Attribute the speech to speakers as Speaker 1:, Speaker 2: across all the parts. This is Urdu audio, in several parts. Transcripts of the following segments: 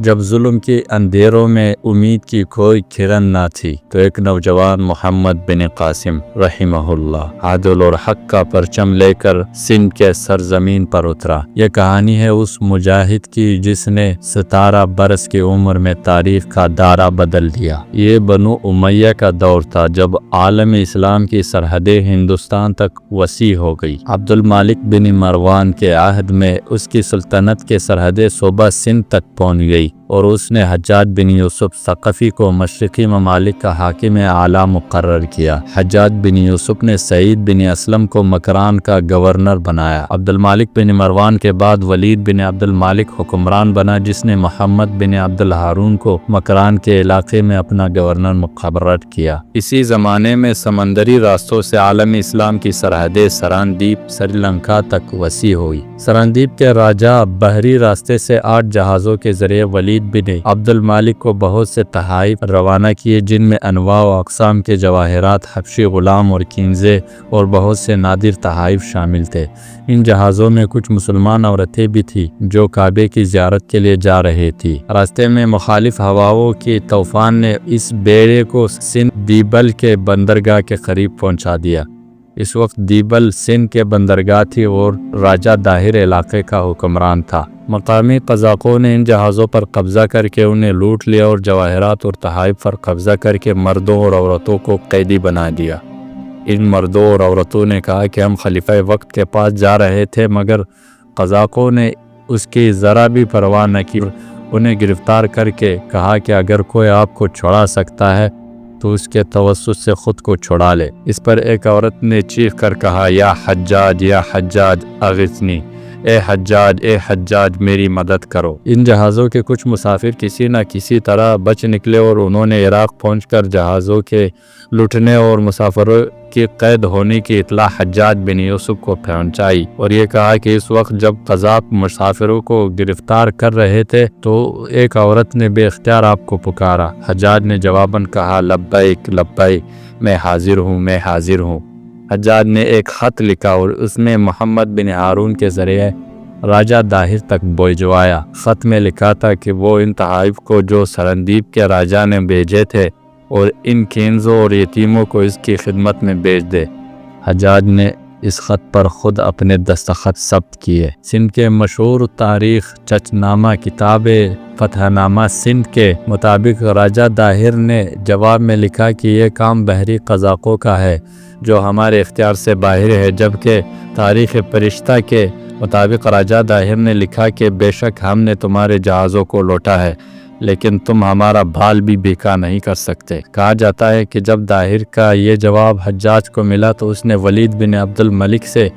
Speaker 1: جب ظلم کی اندھیروں میں امید کی کوئی کرن نہ تھی تو ایک نوجوان محمد بن قاسم رحمہ اللہ عدل اور حق کا پرچم لے کر سندھ کے سرزمین پر اترا۔ یہ کہانی ہے اس مجاہد کی جس نے 17 برس کی عمر میں تاریخ کا دارہ بدل دیا۔ یہ بنو امیہ کا دور تھا جب عالم اسلام کی سرحدیں ہندوستان تک وسیع ہو گئی۔ عبد الملک بن مروان کے عہد میں اس کی سلطنت کے سرحدیں صوبہ سندھ تک پہنچ گئی اور اس نے حجاج بن یوسف ثقفی کو مشرقی ممالک کا حاکم اعلیٰ مقرر کیا۔ حجاج بن یوسف نے سعید بن اسلم کو مکران کا گورنر بنایا۔ عبد الملک بن مروان کے بعد ولید بن عبد الملک حکمران بنا جس نے محمد بن عبد الہارون کو مکران کے علاقے میں اپنا گورنر مقرر کیا۔ اسی زمانے میں سمندری راستوں سے عالم اسلام کی سرحدیں سراندیپ سری لنکا تک وسیع ہوئی۔ سراندیپ کے راجہ بحری راستے سے 8 جہازوں کے ذریعے ولید بن عبد الملک کو بہت سے تحائف روانہ کیے جن میں انواع و اقسام کے جواہرات، حبشی غلام اور کنیزیں اور بہت سے نادر تحائف شامل تھے۔ ان جہازوں میں کچھ مسلمان عورتیں بھی تھیں جو کعبے کی زیارت کے لیے جا رہی تھی۔ راستے میں مخالف ہواؤں کی طوفان نے اس بیڑے کو سندھ دیبل کے بندرگاہ کے قریب پہنچا دیا۔ اس وقت دیبل سندھ کے بندرگاہ تھی اور راجہ داہر علاقے کا حکمران تھا۔ مقامی قزاقوں نے ان جہازوں پر قبضہ کر کے انہیں لوٹ لیا اور جواہرات اور تحائف پر قبضہ کر کے مردوں اور عورتوں کو قیدی بنا دیا۔ ان مردوں اور عورتوں نے کہا کہ ہم خلیفہ وقت کے پاس جا رہے تھے، مگر قزاقوں نے اس کی ذرا بھی پرواہ نہ کی۔ انہیں گرفتار کر کے کہا کہ اگر کوئی آپ کو چھڑا سکتا ہے تو اس کے توسط سے خود کو چھڑا لے۔ اس پر ایک عورت نے چیخ کر کہا، یا حجاج اغثنی، اے حجاج میری مدد کرو۔ ان جہازوں کے کچھ مسافر کسی نہ کسی طرح بچ نکلے اور انہوں نے عراق پہنچ کر جہازوں کے لٹنے اور مسافروں کی قید ہونے کی اطلاع حجاج بن یوسف کو پہنچائی اور یہ کہا کہ اس وقت جب قزاق مسافروں کو گرفتار کر رہے تھے تو ایک عورت نے بے اختیار آپ کو پکارا۔ حجاج نے جواباً کہا، لبیک، میں حاضر ہوں۔ حجاج نے ایک خط لکھا اور اس میں محمد بن ہارون کے ذریعے راجہ داہر تک بھجوایا۔ خط میں لکھا تھا کہ وہ ان تحائف کو جو سرندیپ کے راجہ نے بھیجے تھے اور ان کنیزوں اور یتیموں کو اس کی خدمت میں بھیج دے۔ حجاج نے اس خط پر خود اپنے دستخط ثبت کیے۔ سندھ کے مشہور تاریخ چچ نامہ کتاب فتح نامہ سندھ کے مطابق راجہ داہر نے جواب میں لکھا کہ یہ کام بحری قزاقوں کا ہے جو ہمارے اختیار سے باہر ہے، جبکہ تاریخ فرشتہ کے مطابق راجہ داہر نے لکھا کہ بے شک ہم نے تمہارے جہازوں کو لوٹا ہے لیکن تم ہمارا بھال بھی بھیکا نہیں کر سکتے۔ کہا جاتا ہے کہ جب داہر کا یہ جواب حجاج کو ملا تو اس نے ولید بن عبد الملک سے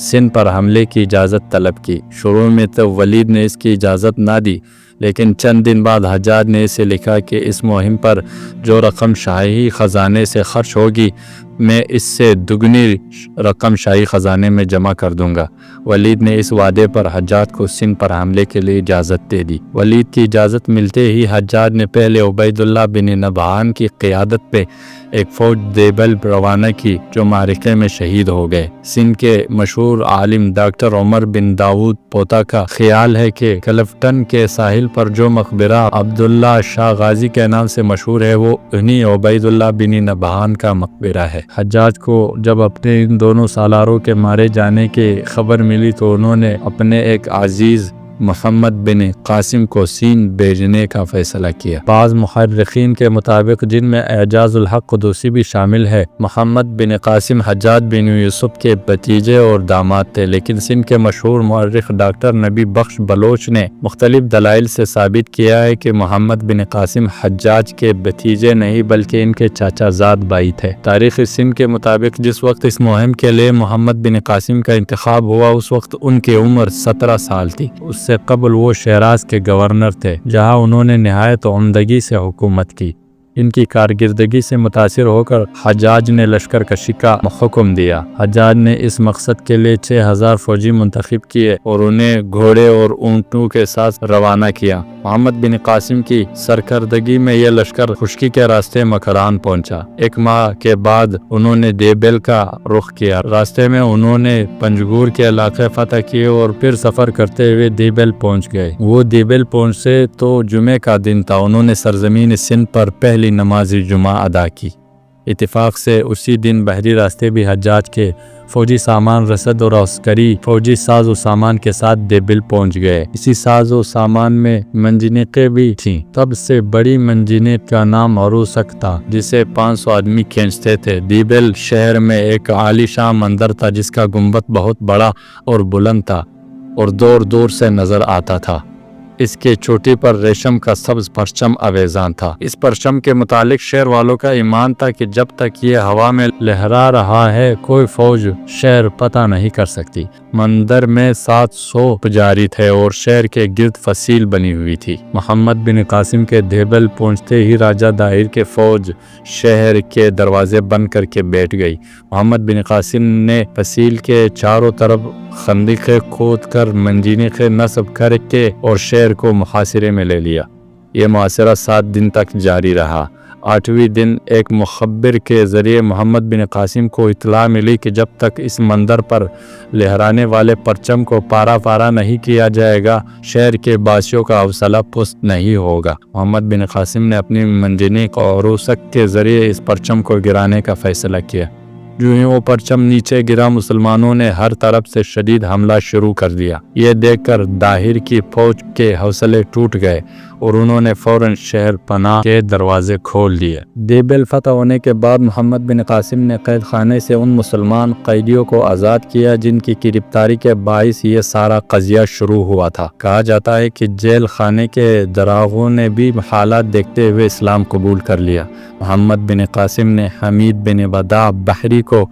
Speaker 1: سندھ پر حملے کی اجازت طلب کی۔ شروع میں تو ولید نے اس کی اجازت نہ دی، لیکن چند دن بعد حجاج نے اسے لکھا کہ اس مہم پر جو رقم شاہی خزانے سے خرچ ہوگی میں اس سے دگنی رقم شاہی خزانے میں جمع کر دوں گا۔ ولید نے اس وعدے پر حجاج کو سندھ پر حملے کے لیے اجازت دے دی۔ ولید کی اجازت ملتے ہی حجاج نے پہلے عبید اللہ بن نبہان کی قیادت پہ ایک فوج دیبل روانہ کی جو معرکے میں شہید ہو گئے۔ سندھ کے مشہور عالم ڈاکٹر عمر بن داود پوتا کا خیال ہے کہ کلفٹن کے ساحل پر جو مقبرہ عبداللہ شاہ غازی کے نام سے مشہور ہے وہ انہی عبید اللہ بن نبہان کا مقبرہ ہے۔ حجاج کو جب اپنے ان دونوں سالاروں کے مارے جانے کی خبر ملی تو انہوں نے اپنے ایک عزیز محمد بن قاسم کو سندھ بھیجنے کا فیصلہ کیا۔ بعض محرخین کے مطابق جن میں اعجاز الحق قدوسی بھی شامل ہے، محمد بن قاسم حجاج بن یوسف کے بھتیجے اور داماد تھے، لیکن سندھ کے مشہور مورخ ڈاکٹر نبی بخش بلوچ نے مختلف دلائل سے ثابت کیا ہے کہ محمد بن قاسم حجاج کے بھتیجے نہیں بلکہ ان کے چاچا زاد بھائی تھے۔ تاریخ سندھ کے مطابق جس وقت اس مہم کے لیے محمد بن قاسم کا انتخاب ہوا اس وقت ان کی عمر 17 سال تھی۔ اس سے قبل وہ شیراز کے گورنر تھے جہاں انہوں نے نہایت عمدگی سے حکومت کی۔ ان کی کارکردگی سے متاثر ہو کر حجاج نے لشکر کشی کا حکم دیا۔ حجاج نے اس مقصد کے لیے 6000 فوجی منتخب کیے اور انہیں گھوڑے اور اونٹوں کے ساتھ روانہ کیا۔ محمد بن قاسم کی سرکردگی میں یہ لشکر خشکی کے راستے مکران پہنچا۔ ایک ماہ کے بعد انہوں نے دیبل کا رخ کیا۔ راستے میں انہوں نے پنجگور کے علاقے فتح کیے اور پھر سفر کرتے ہوئے دیبل پہنچ گئے۔ وہ دیبل پہنچے تو جمعے کا دن تھا۔ انہوں نے سرزمین سندھ پر پہلی نماز جمعہ ادا کی۔ اتفاق سے اسی دن بحری راستے بھی حجاج کے فوجی سامان رسد اور عسکری فوجی ساز و سامان کے ساتھ دیبل پہنچ گئے۔ اسی ساز و سامان میں منجنیقیں بھی تھیں۔ سب سے بڑی منجنیق کا نام عروسک تھا، جسے 500 آدمی کھینچتے تھے۔ دیبل شہر میں ایک عالی شان مندر تھا جس کا گنبد بہت بڑا اور بلند تھا اور دور دور سے نظر آتا تھا۔ اس کے چوٹی پر ریشم کا سبز پرچم آویزان تھا۔ اس پرچم کے متعلق شہر والوں کا ایمان تھا کہ جب تک یہ ہوا میں لہرا رہا ہے کوئی فوج شہر فتح نہیں کر سکتی۔ مندر میں 700 پجاری تھے اور شہر کے گرد فصیل بنی ہوئی تھی۔ محمد بن قاسم کے دیبل پہنچتے ہی راجہ داہر کے فوج شہر کے دروازے بند کر کے بیٹھ گئی۔ محمد بن قاسم نے فصیل کے چاروں طرف خندقیں کھود کر منجنیقیں نصب کر کے اور شہر کو محاصرے میں لے لیا۔ یہ محاصرہ 7 دن تک جاری رہا۔ 8ویں دن ایک مخبر کے ذریعے محمد بن قاسم کو اطلاع ملی کہ جب تک اس مندر پر لہرانے والے پرچم کو پارا پارا نہیں کیا جائے گا شہر کے باشیوں کا حوصلہ پست نہیں ہوگا۔ محمد بن قاسم نے اپنی منجنیق اور عروسک کے ذریعے اس پرچم کو گرانے کا فیصلہ کیا۔ جو ہی وہ پرچم نیچے گرا مسلمانوں نے ہر طرف سے شدید حملہ شروع کر دیا۔ یہ دیکھ کر داہر کی فوج کے حوصلے ٹوٹ گئے اور انہوں نے فوراً شہر پناہ کے دروازے کھول دیے۔ دیبل فتح ہونے کے بعد محمد بن قاسم نے قید خانے سے ان مسلمان قیدیوں کو آزاد کیا جن کی گرفتاری کے باعث یہ سارا قضیہ شروع ہوا تھا۔ کہا جاتا ہے کہ جیل خانے کے دراغوں نے بھی حالات دیکھتے ہوئے اسلام قبول کر لیا۔ محمد بن قاسم نے حمید بن وداع بحری کو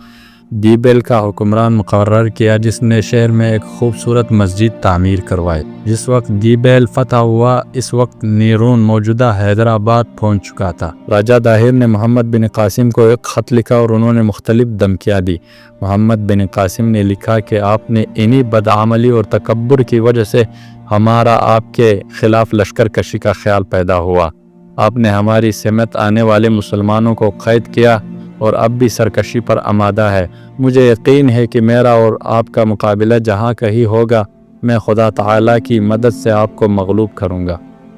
Speaker 1: دیبل کا حکمران مقرر کیا جس نے شہر میں ایک خوبصورت مسجد تعمیر کروائی۔ جس وقت دیبل فتح ہوا اس وقت نیرون موجودہ حیدرآباد پہنچ چکا تھا۔ راجہ داہر نے محمد بن قاسم کو ایک خط لکھا اور انہوں نے مختلف دھمکیاں دی۔ محمد بن قاسم نے لکھا کہ آپ نے انہی بدعملی اور تکبر کی وجہ سے ہمارا آپ کے خلاف لشکر کشی کا خیال پیدا ہوا۔ آپ نے ہماری سمت آنے والے مسلمانوں کو قید کیا اور اب بھی سرکشی پر آمادہ ہے۔ مجھے یقین ہے کہ میرا اور آپ کا مقابلہ جہاں کہیں ہوگا میں خدا تعالیٰ کی مدد سے آپ کو مغلوب کروں گا۔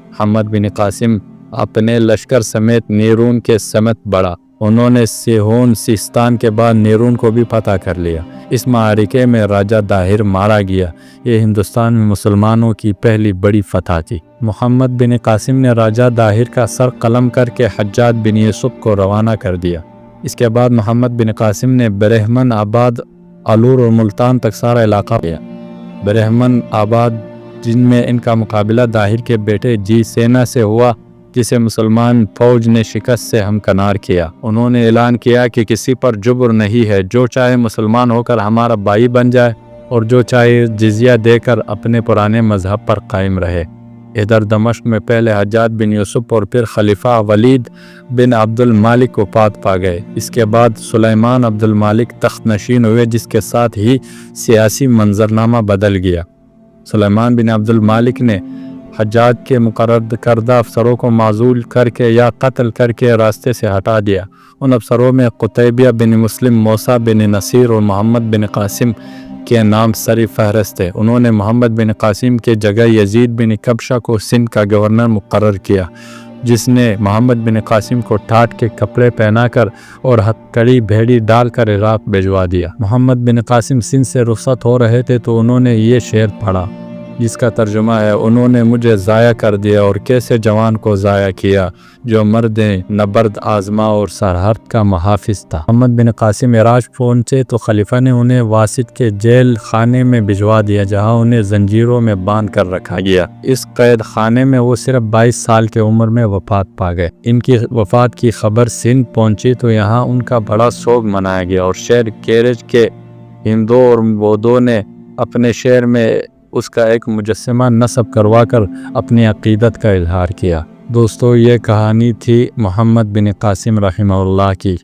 Speaker 1: محمد بن قاسم اپنے لشکر سمیت نیرون کے سمت بڑھا۔ انہوں نے سیہون سیستان کے بعد نیرون کو بھی فتح کر لیا۔ اس معرکے میں راجہ داہر مارا گیا۔ یہ ہندوستان میں مسلمانوں کی پہلی بڑی فتح تھی۔ محمد بن قاسم نے راجہ داہر کا سر قلم کر کے حجاج بن یوسف کو روانہ کر دیا۔ اس کے بعد محمد بن قاسم نے برہمن آباد، علور اور ملتان تک سارا علاقہ لیا۔ برہمن آباد جن میں ان کا مقابلہ داہر کے بیٹے جی سینا سے ہوا جسے مسلمان فوج نے شکست سے ہمکنار کیا۔ انہوں نے اعلان کیا کہ کسی پر جبر نہیں ہے، جو چاہے مسلمان ہو کر ہمارا بھائی بن جائے اور جو چاہے جزیہ دے کر اپنے پرانے مذہب پر قائم رہے۔ ادھر دمشق میں پہلے حجاج بن یوسف اور پھر خلیفہ ولید بن عبد المالک وفات پا گئے۔ اس کے بعد سلیمان عبد المالک تخت نشین ہوئے جس کے ساتھ ہی سیاسی منظرنامہ بدل گیا۔ سلیمان بن عبد المالک نے حجاج کے مقرر کردہ افسروں کو معزول کر کے یا قتل کر کے راستے سے ہٹا دیا۔ ان افسروں میں قتیبیہ بن مسلم، موسیٰ بن نصیر اور محمد بن قاسم کے نام سری فہرست ہے۔ انہوں نے محمد بن قاسم کے جگہ یزید بن کبشہ کو سندھ کا گورنر مقرر کیا جس نے محمد بن قاسم کو ٹھاٹ کے کپڑے پہنا کر اور ہتھکڑی بھیڑی ڈال کر عراق بھجوا دیا۔ محمد بن قاسم سندھ سے رخصت ہو رہے تھے تو انہوں نے یہ شعر پڑھا جس کا ترجمہ ہے: انہوں نے مجھے ضائع کر دیا اور کیسے جوان کو ضائع کیا جو مرد نبرد آزما اور سرحد کا محافظ تھا۔ محمد بن قاسم عراق پہنچے تو خلیفہ نے انہیں واسط کے جیل خانے میں بھجوا دیا جہاں انہیں زنجیروں میں باندھ کر رکھا گیا۔ اس قید خانے میں وہ صرف 22 سال کی عمر میں وفات پا گئے۔ ان کی وفات کی خبر سندھ پہنچی تو یہاں ان کا بڑا سوگ منایا گیا اور شہر کیرج کے ہندوؤں اور بودھوں نے اپنے شہر میں اس کا ایک مجسمہ نصب کروا کر اپنی عقیدت کا اظہار کیا۔ دوستو یہ کہانی تھی محمد بن قاسم رحمہ اللہ کی،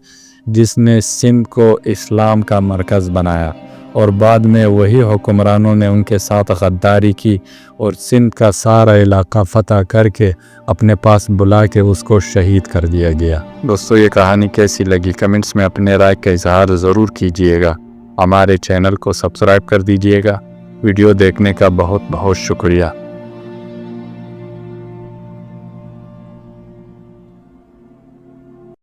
Speaker 1: جس نے سندھ کو اسلام کا مرکز بنایا اور بعد میں وہی حکمرانوں نے ان کے ساتھ غداری کی اور سندھ کا سارا علاقہ فتح کر کے اپنے پاس بلا کے اس کو شہید کر دیا گیا۔ دوستو یہ کہانی کیسی لگی کمنٹس میں اپنے رائے کا اظہار ضرور کیجئے گا۔ ہمارے چینل کو سبسکرائب کر دیجئے گا۔ ویڈیو دیکھنے کا بہت بہت شکریہ۔